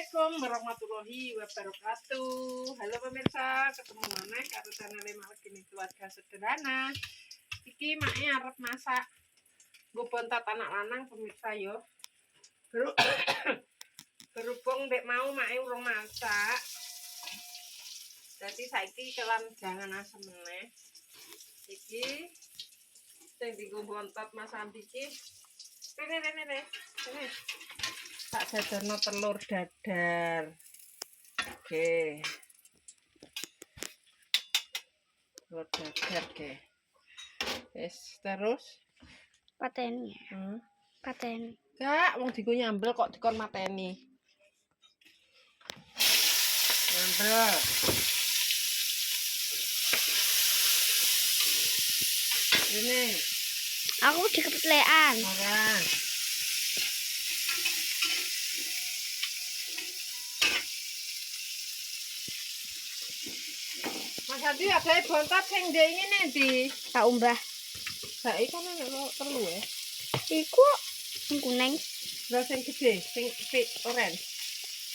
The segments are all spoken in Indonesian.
Assalamualaikum warahmatullahi wabarakatuh. Halo pemirsa, ketemu mana karo channel Malgini Keluarga Sederhana. Iki make arep masak nggo bontot anak lanang pemirsa yo. Berhubung dek mau make urung masak. Jadi saiki kelan jangan asem meneh. Iki sing dienggo bontot Mas Andi iki. Rene. Tak jajarno telur dadar. Oke. Telur dadar ke. Terus Pateni. Pateni. Kak, wong digo nyambel kok dikon mateni. Nyambel. Ini. Aku dikeplekan. Ora. Mas Adi ada bontot sing ndek ngene ndi? Tak umbah. Saiki kan ana telu ya. Iku kuning. Lha sing gede, sing orange.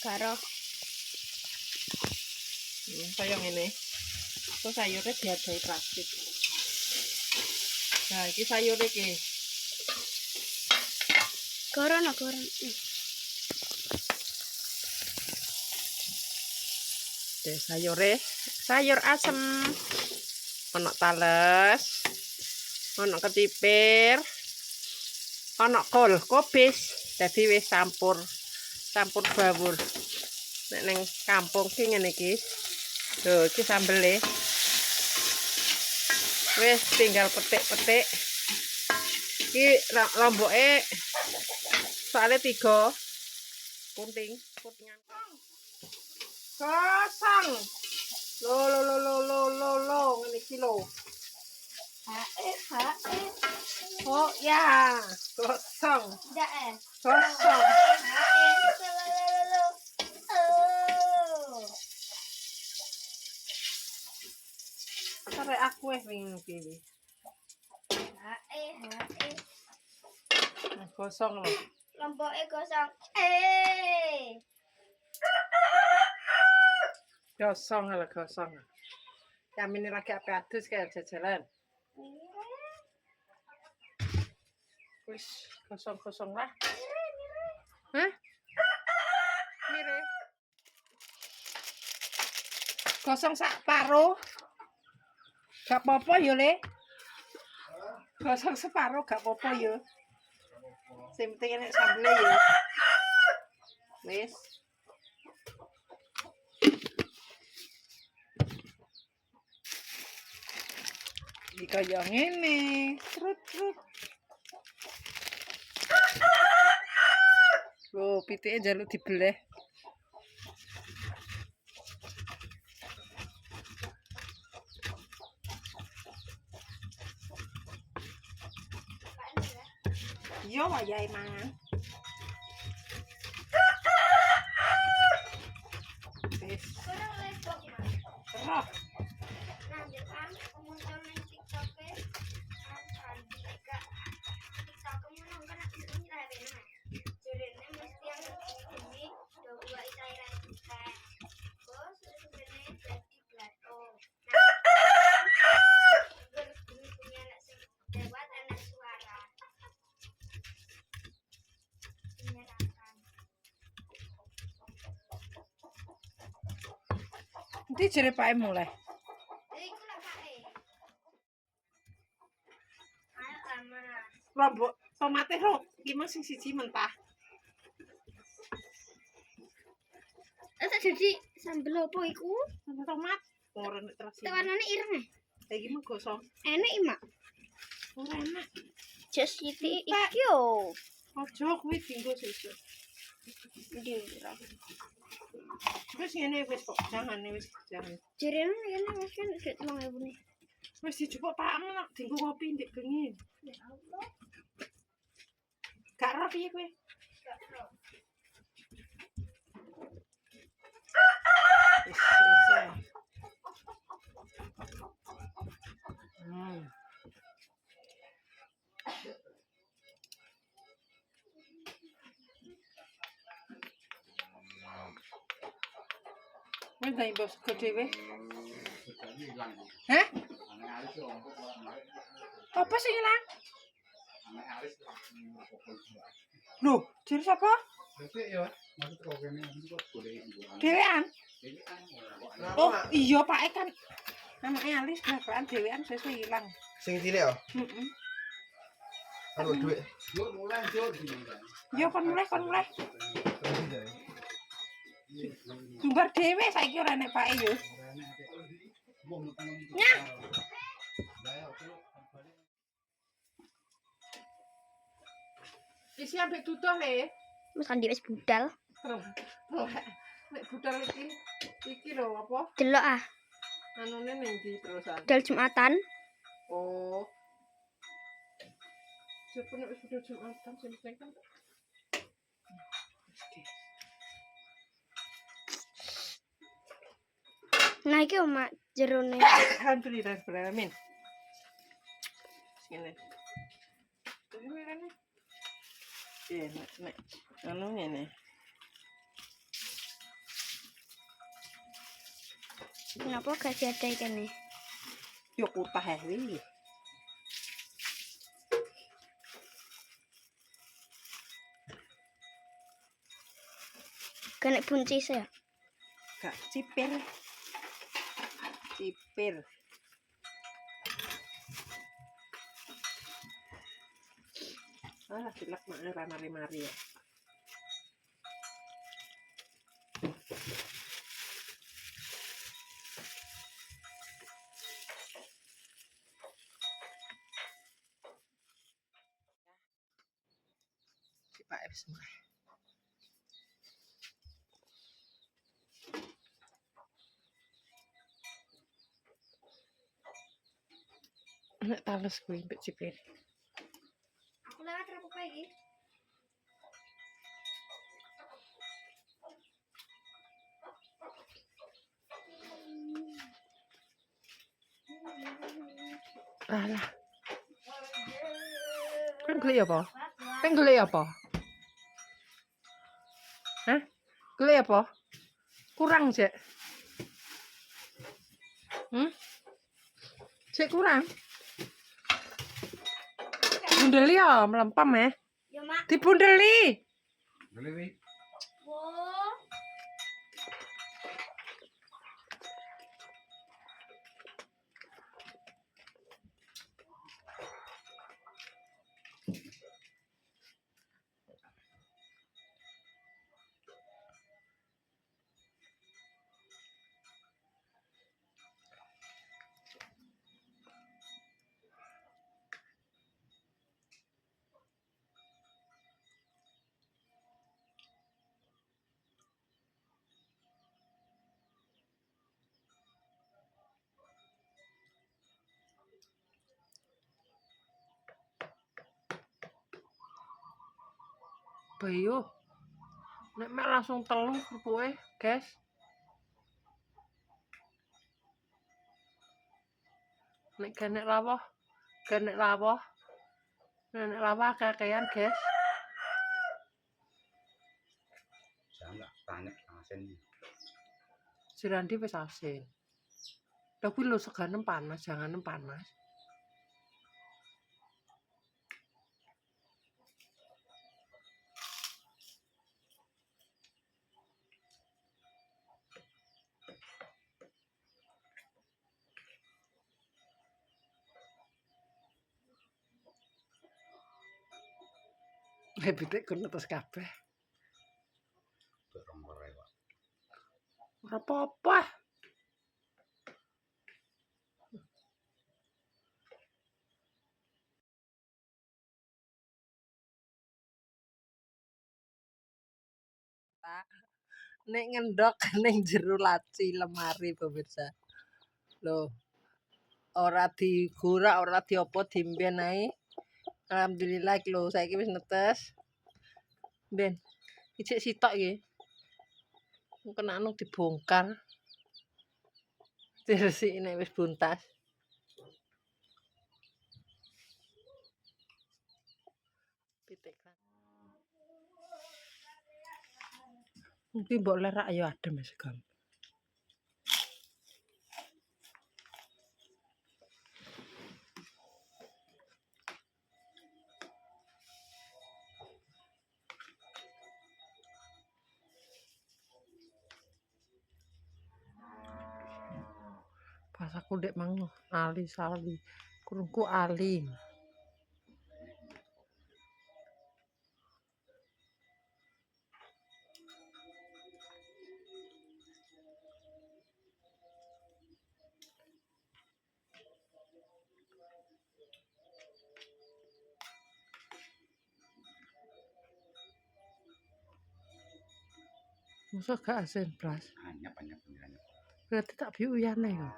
Karo. Kaya ngene. Terus sayurnya diadai plastik. Nah, iki sayure iki. Goron. Sayur asem. Ono tales. Ono ketipir. Ono kol, kobis. Dadi wis campur bawur. Nek ning kampung ki ngene iki. Lho, iki sambele. Wis tinggal petik-petik. Iki lomboke soalnya 3 putingan. Kosong. Lo ngene iki lho. Oh ya, kosong. Kosong. Sampai aku pengen pilih. Kosong loh. Lomboknya kosong. Kosong. Kami ini lagi apa adus kayak jajalan. Wis kosong lah. Hah? Mire. Kosong sak paro. Gak apa-apa yo, Le. Kosong separuh gak apa-apa yo. Sing penting nek sambele yo. Wis. Iki kaya ngene. Trut. Oh, pitike njaluk dibeleh. Yo wayahe mangan. Wis. Terus. Nanti jere Pak mulai. Lombok tomate ro, iki mung sing siji mentah. Jadi sambel apa iku? Sambel tomat. Ora nek terus. Warnane ireng. Iki mung gosong. Enak Mak. Ora enak. Just iki yo. Ojo kuwi dienggo sesuk. Dirang. Wis ngene wis kok, jangan. Jerene ngene wis kan sik 3000 nih. Wis dijupuk pakmu nak dienggo ngopi ndek bengi. Ya Allah. Gak ro piye kowe? Gak ro. Wis selesai. Wis ndang mbok sego dhewe. Hah? Apa sing ilang? Loh, jere sapa? Dhewean. Oh, iya Pak kan. Anake alis babakan dhewean sesuk ilang. Sing cilik ya? Heeh. Anu duit. Yo kon mulai. Sumber dhewe saiki ora nek pake yo. Nyah. Isi ambek duduh le. Mas kan wis budal. Nek budal iki lho apa? Delok ah. Anune ning ndi terusan? Budal Jumatan. Oh. Sepene wis budal Jumatan sing kan. Nah iki omak jerone. Alhamdulillah alamin. Ngene. Ngene. Nek anu ngene. Kenapa gak ada ikan nih? Yo kutah iki. Kena buncis ya? Gak cipir. Ah, silak mak ora mari-mari ya. Si Pak F semua. Nek tales kuwi mbek cipir. Aku lewat apa iki? Alah. Kan geli apa? Kan geli apa? Hah? Geli apa? Kurang, Cek. Cek kurang. Bundeli ya, melempam ya. Ya mak. Dibundeli. Wow. Bayo. Nek mek langsung telu kerupuknya, guys. Nek genek lawah. Nek lawah kakean, guys. Jangan tanya asin. Sirandi wis asin. Tapi lo seganem panas, jangan panas. Bitik kono terus kabeh. Ora apa-apa. Nek ngendok ning jero laci lemari pemirsa. Loh. Ora digurak, ora diopo dimben ae. Alhamdulillah iki lho, saiki wis netes. Ben. Ijek sitok iki. Kena anu dibongkar. Diresiki nek wis buntas. Pitik kan. Mungkin mbok lerak ya adem wis gam. Pas aku ndek mang ali sali. Kurungku ali. Masa gak asin blas. Anyap anyap anyap. Berarti tak biuyane yo.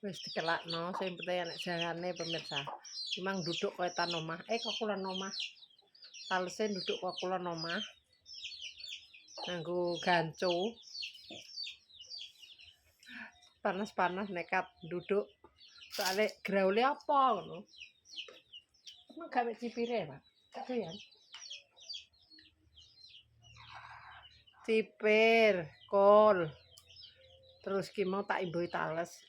Wis dikelakno, sing penting enek jangane pemirsa. Cuma duduk koyo tan omah. Kok kulon omah. Talese duduk kok kulon omah. Nganggo ganco. Panas-panas nekat duduk. Soale graule apa ngono. Emang gawe cipire, Pak. Doyan. Cipir, kol. Terus ki mau tak imboi tales.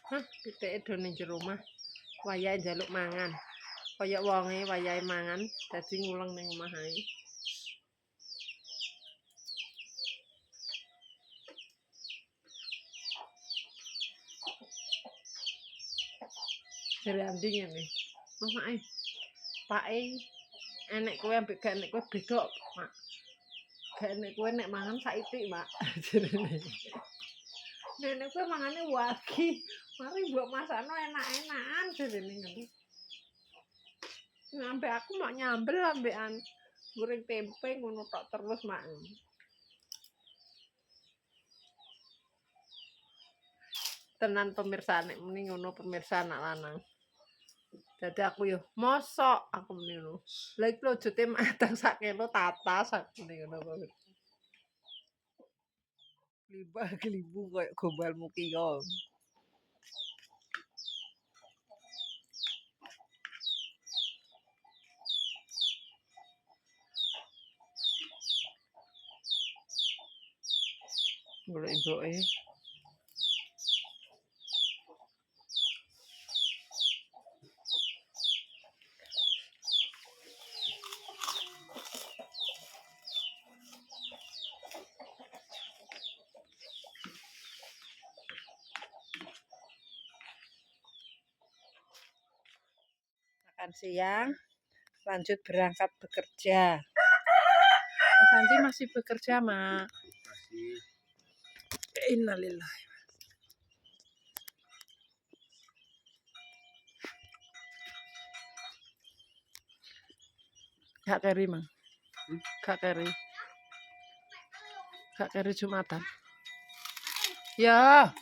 Hah, pitike do ning jero omah. Wayahe njaluk mangan. Kaya wonge wayahe mangan, dadi nguleng ning omah ae. Jare Andi ngene. Omake, pake enek kowe ambek gak enek kowe beda, Mak. Gak enek kowe nek mangan saitik, Mak. Jarene. Nenek kowe mangane wagi. Mari mbok masakno enak-enakan jarene ngono. Ambek aku mau nyambel ambekan goreng tempe ngono tok terus, Mak. Tenan pemirsa nek muni ngono pemirsa anak lanang. Dadi aku yo mosok aku muni ngono. Lah iki lho jute matang sak kilo tatas aku muni ngono pemirsa. Limbah kelibu koyo gombalmu ki yo. Golek ibuke. Makan siang, lanjut berangkat bekerja. Mas Andi masih bekerja, Mak. Masih. Innalillah. Gak keri, Mang. Gak keri. Gak keri Jumatan. Ya.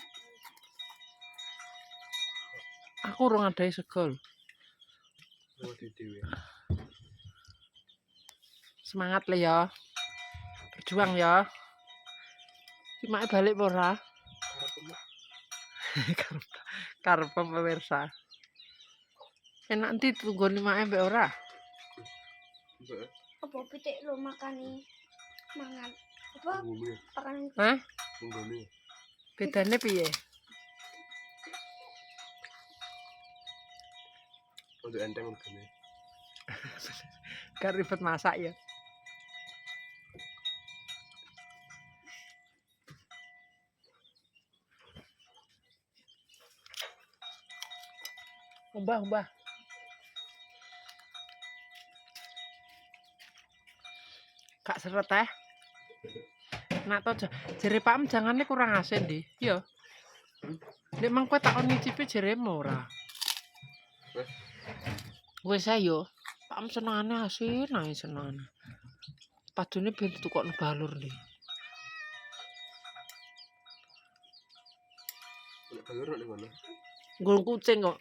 Aku urung adai segol. Semangat le ya. Berjuang ya. Cimake balik apa ora? Karep pemirsa. Enak nanti tunggu 5 mbek ora? Apa pitik lo makani mangan? Apa? Makan. Hah? Bedane piye? Untuk enteng regane. Gak ribet masak ya. Mbah. Gak seret teh. Nak to jere Pak jangane kurang asin di. Iya. Nek mang kowe takon nyicipi jeremu ora. Wis ayo. Pak senengane asin ae senengane. Padune ben ditukokno balur ndi. Nek balur nek mana? Gol kucing kok.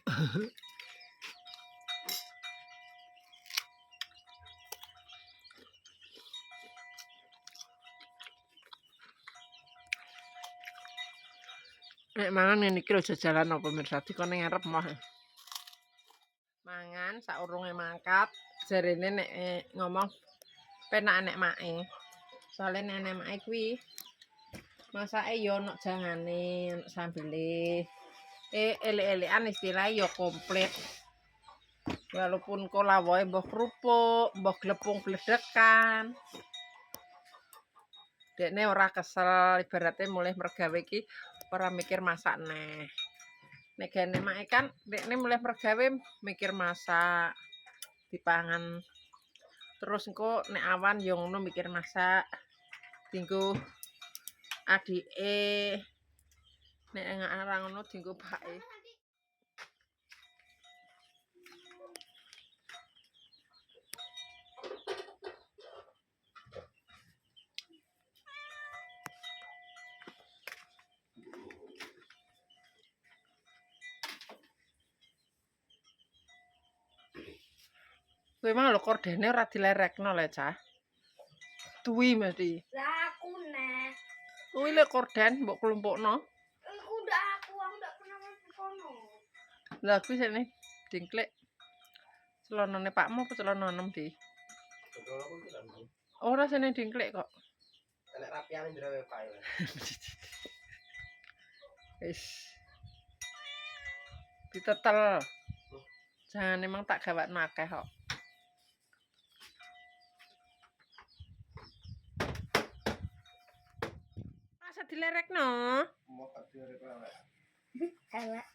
Nek mangan ngene iki lho jajalan apa pemirsa dikone ngarep mah. Mangan saurunge mangkat jarene nek ngomong penak nek make. Soale nek make kuwi masake yo ono jangane, ono sambele. Elek-elekan istilahnya yo komplit. Walaupun kolawoe mbah kerupuk, mbah glepung bledekan. Dekne ora kesel ibaratnya mulai mergawe iki ora mikir masak neh. Nek gene make kan dekne mulai mergawe mikir masak dipangan. Terus engko nek awan yo ngono mikir masak dienggo adike. Nek ora ngono dienggo bake. Kowe mang lho kordene ora dilerekno le, Cah. Duwi mesti. Lah aku neh. Kuwi lho korden mbok klumpukno. Aku udah pernah main kono. Lah kuwi sene dingklek. Celanane Pakmu apa celana enem di? Ora sene dingklek kok. Nek rapiane njero pae. Wis. Ditetel. Jangan emang tak gawakno akeh kok. Masa dilerekno? Mau tak direk wae. Elek.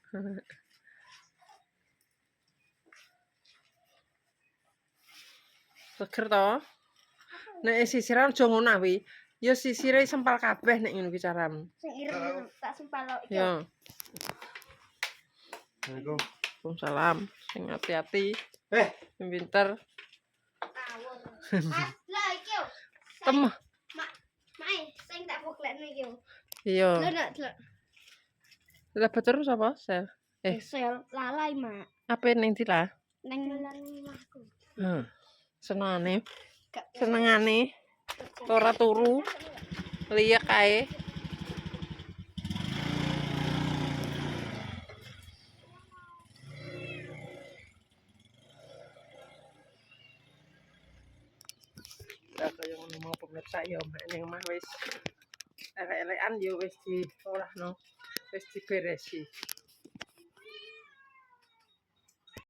Seger to? Nek sisiran aja ngono kuwi. Ya sisire sempal kabeh nek ngono kuwi caramu. Sing ireng tak sempalo iki. Ya. Assalamualaikum. Waalaikumsalam. Sing hati-hati. Sing pinter. Awur. Lah iki yo. Tem. Mae, sing tak poklekno iki yo. Iya. Lho nak delok. Lah terus apa? Sel. Sel lalai, Mak. Apa ning dilah? Nang omahku. Senengane. Senengane. Ora turu. Liya kae. Lah kaya ngono mau pemirsa ya ning omah wis elek-elekan ya wis diolahno. Wis diberesi.